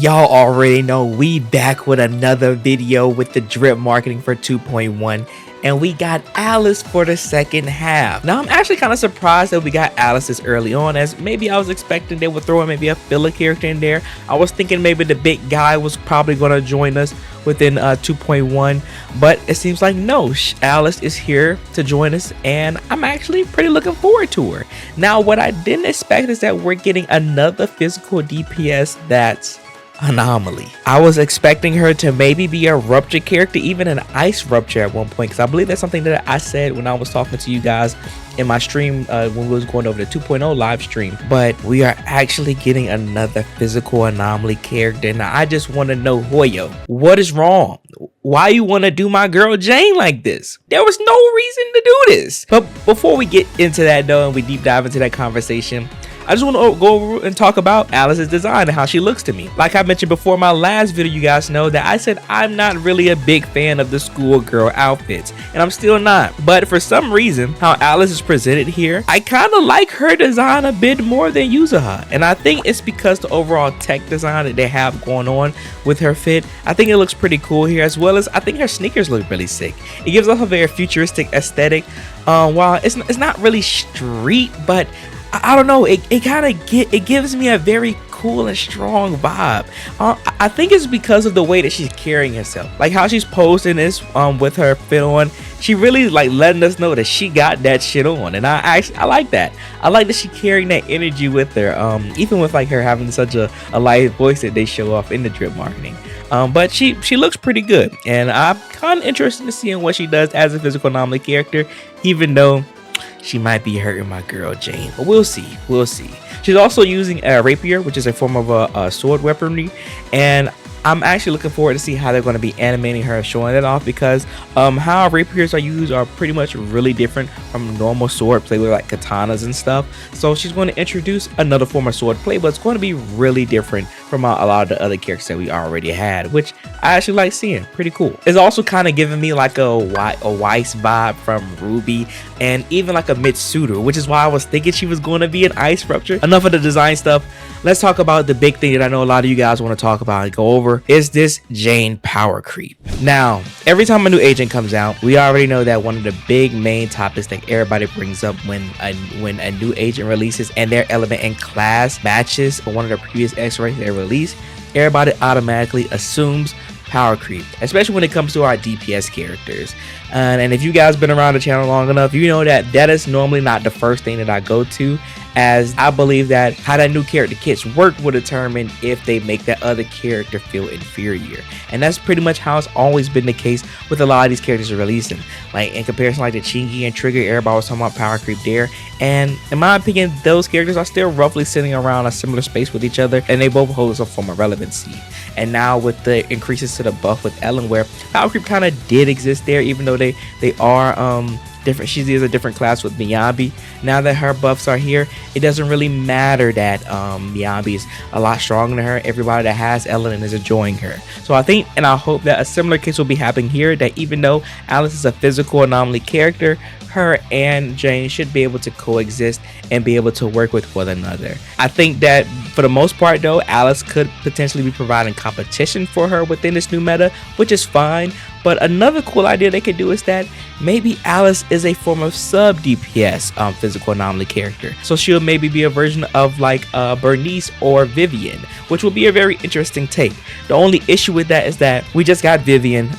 Y'all already know we back with another video with the drip marketing for 2.1, and we got Alice for the second half. Now I'm actually kind of surprised that we got Alice this early on, as maybe I was expecting they would throw in maybe a filler character in there. I was thinking maybe the big guy was probably going to join us within 2.1, but it seems like no, Alice is here to join us, and I'm actually pretty looking forward to her. Now what I didn't expect is that we're getting another physical DPS that's Anomaly. I was expecting her to maybe be a rupture character, even an ice rupture at one point, because I believe that's something that I said when I was talking to you guys in my stream when we was going over the 2.0 live stream. But we are actually getting another physical anomaly character. Now I just want to know, HoYo, what is wrong? Why you want to do my girl Jane like this? There was no reason to do this. But before we get into that though, and we deep dive into that conversation, I just want to go over and talk about Alice's design and how she looks to me. Like I mentioned before, my last video, you guys know that I said I'm not really a big fan of the schoolgirl outfits, and I'm still not. But for some reason, how Alice is presented here, I kind of like her design a bit more than Yuzuha, and I think it's because the overall tech design that they have going on with her fit. I think it looks pretty cool here, as well as I think her sneakers look really sick. It gives off a very futuristic aesthetic. While it's not really street, but I don't know, it gives me a very cool and strong vibe. I think it's because of the way that she's carrying herself, like how she's posting this with her fit on. She really like letting us know that she got that shit on, and I like that. I like that she carrying that energy with her, even with like her having such a light voice that they show off in the drip marketing. But she looks pretty good, and I'm kind of interested in seeing what she does as a physical anomaly character, even though she might be hurting my girl Jane, but we'll see. She's also using a rapier, which is a form of a sword weaponry, and I'm actually looking forward to see how they're going to be animating her, showing that off, because how rapiers are used are pretty much really different from normal sword play with like katanas and stuff. So she's going to introduce another form of sword play, but it's going to be really different from a lot of the other characters that we already had, which I actually like seeing. Pretty cool. It's also kind of giving me like a Weiss vibe from Ruby, and even like a Mitsuda, which is why I was thinking she was going to be an ice rupture. Enough of the design stuff. Let's talk about the big thing that I know a lot of you guys want to talk about and go over, is this Jane power creep. Now, every time a new agent comes out, we already know that one of the big main topics that everybody brings up when a new agent releases and their element and class matches for one of the previous X-rays they released, everybody automatically assumes power creep, especially when it comes to our DPS characters. And if you guys been around the channel long enough, you know that is normally not the first thing that I go to, as I believe that how that new character kits work will determine if they make that other character feel inferior. And that's pretty much how it's always been the case with a lot of these characters releasing. Like in comparison, like the Chingy and Trigger, everybody was talking about power creep there, and in my opinion, those characters are still roughly sitting around a similar space with each other, and they both hold some form of relevancy. And now with the increases to the buff with Ellen, where power creep kind of did exist there, even though they are different. She is a different class with Miyabi. Now that her buffs are here, it doesn't really matter that Miyabi is a lot stronger than her. Everybody that has Ellen is enjoying her. So I think and I hope that a similar case will be happening here, that even though Alice is a physical anomaly character, her and Jane should be able to coexist and be able to work with one another. I think that for the most part though, Alice could potentially be providing competition for her within this new meta, which is fine. But another cool idea they could do is that maybe Alice is a form of sub DPS physical anomaly character. So she'll maybe be a version of like Bernice or Vivian, which will be a very interesting take. The only issue with that is that we just got Vivian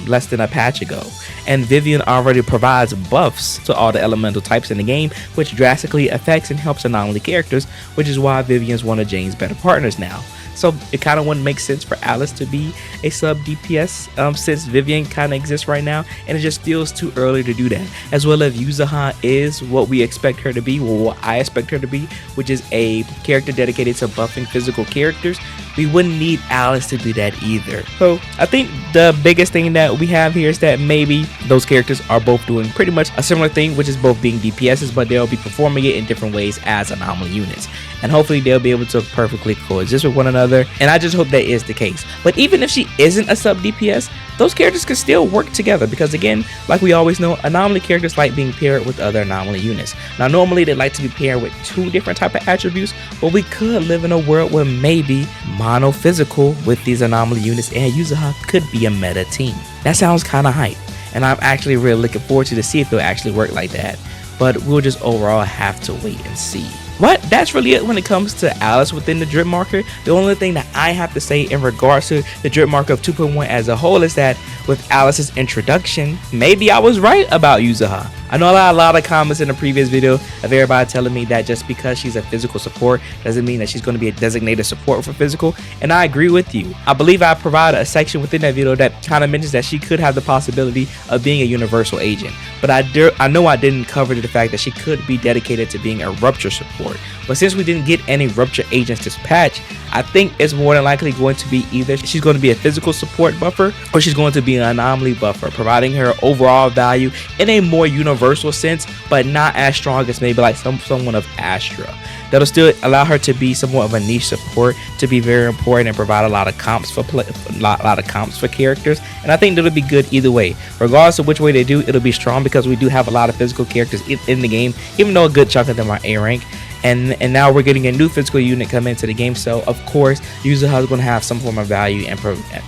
less than a patch ago, and Vivian already provides buffs to all the elemental types in the game, which drastically affects and helps anomaly characters, which is why Vivian's one of Jane's better partners now. So it kind of wouldn't make sense for Alice to be a sub DPS since Vivian kind of exists right now, and it just feels too early to do that. As well as Yuzuha is what we expect her to be, well, what I expect her to be, which is a character dedicated to buffing physical characters. We wouldn't need Alice to do that either. So I think the biggest thing that we have here is that maybe those characters are both doing pretty much a similar thing, which is both being DPSs, but they'll be performing it in different ways as anomaly units. And hopefully they'll be able to perfectly coexist with one another, and I just hope that is the case. But even if she isn't a sub DPS, those characters can still work together because, again, like we always know, anomaly characters like being paired with other anomaly units. Now, normally they like to be paired with 2 different type of attributes, but we could live in a world where maybe monophysical with these anomaly units and Yuzuha could be a meta team. That sounds kind of hype, and I'm actually really looking forward to see if it'll actually work like that. But we'll just overall have to wait and see. But that's really it when it comes to Alice within the drip marker. The only thing that I have to say in regards to the drip marker of 2.1 as a whole is that with Alice's introduction, maybe I was right about Yuzuha. I know I got a lot of comments in the previous video of everybody telling me that just because she's a physical support doesn't mean that she's going to be a designated support for physical, and I agree with you. I believe I provided a section within that video that kind of mentions that she could have the possibility of being a universal agent, but I know I didn't cover the fact that she could be dedicated to being a rupture support. But since we didn't get any rupture agents this patch, I think it's more than likely going to be either she's going to be a physical support buffer or she's going to be an anomaly buffer, providing her overall value in a more universal sense, but not as strong as maybe like someone of Astra. That'll still allow her to be somewhat of a niche support, to be very important and provide a lot of comps for characters. And I think that'll be good either way. Regardless of which way they do, it'll be strong because we do have a lot of physical characters in the game, even though a good chunk of them are A rank. And now we're getting a new physical unit come into the game, so of course Yuzuha is going to have some form of value and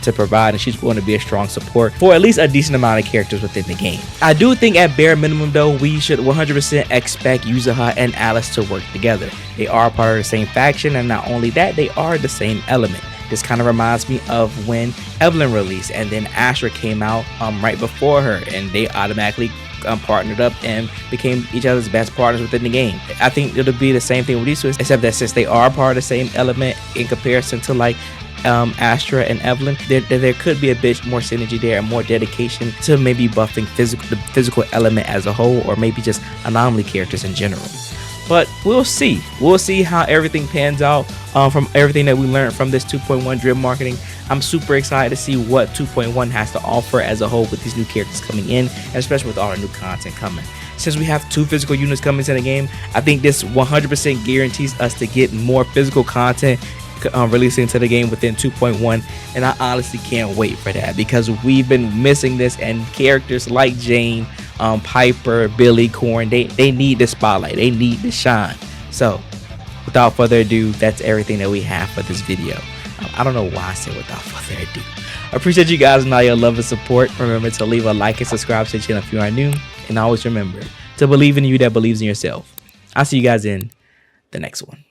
to provide, and she's going to be a strong support for at least a decent amount of characters within the game. I do think at bare minimum though, we should 100% expect Yuzuha and Alice to work together. They are part of the same faction, and not only that, they are the same element. This kind of reminds me of when Evelyn released and then Astra came out right before her, and they automatically partnered up and became each other's best partners within the game. I think it'll be the same thing with these two, except that since they are part of the same element in comparison to like Astra and Evelyn, there could be a bit more synergy there and more dedication to maybe buffing the physical element as a whole, or maybe just anomaly characters in general. But we'll see how everything pans out from everything that we learned from this 2.1 drip marketing. I'm super excited to see what 2.1 has to offer as a whole with these new characters coming in, and especially with all the new content coming. Since we have 2 physical units coming into the game, I think this 100% guarantees us to get more physical content releasing into the game within 2.1, and I honestly can't wait for that because we've been missing this, and characters like Jane, Piper, Billy, Corn, they need the spotlight, they need the shine. So without further ado, that's everything that we have for this video. I don't know why I said without further ado. I appreciate you guys and all your love and support. Remember to leave a like and subscribe to the channel if you are new, and always remember to believe in you that believes in yourself. I'll see you guys in the next one.